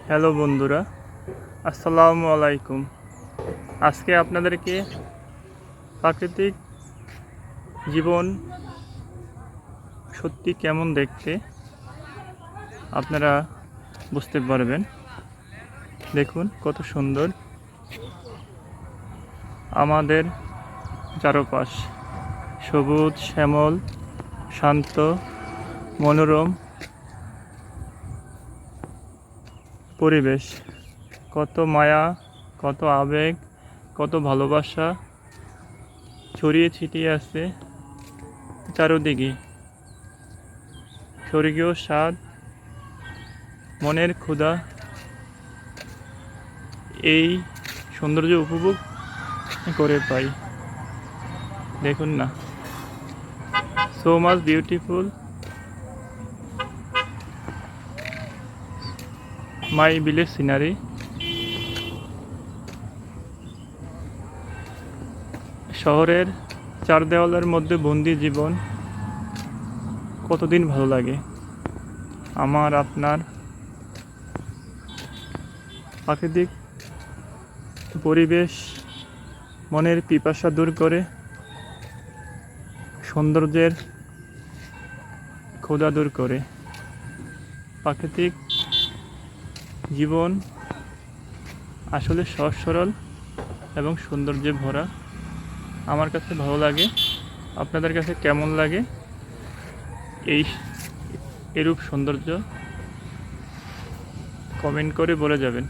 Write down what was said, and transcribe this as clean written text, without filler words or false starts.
Hello বন্ধুরা, আসসালামু আলাইকুম। আজকে আপনাদেরকে প্রাকৃতিক জীবন সত্যি কেমন দেখতে আপনারা বুঝতে পারবেন। দেখুন কত সুন্দর আমাদের চারপাশ, সবুজ শ্যামল, শান্ত, মনোরম পরিবেশ। কত মায়া, কত আবেগ, কত ভালোবাসা ছড়িয়ে ছিটিয়ে আছে চারদিকে। স্বর্গীয় স্বাদ, মনের ক্ষুধা, এই সৌন্দর্য উপভোগ করে পাই। দেখুন না, so much beautiful my village scenery. শহরের চার দেওয়ালের মধ্যে বন্দি জীবন কতদিন ভালো লাগে। আমার আপনার প্রাকৃতিক পরিবেশ মনের পিপাসা দূর করে, সৌন্দর্যের ক্ষুধা দূর করে। প্রাকৃতিক জীবন আসলে সহজ সরল এবং সৌন্দর্যে ভরা। আমার কাছে ভালো লাগে। আপনাদের কাছে কেমন লাগে এই এরূপ সৌন্দর্য? কমেন্ট করে বলে যাবেন।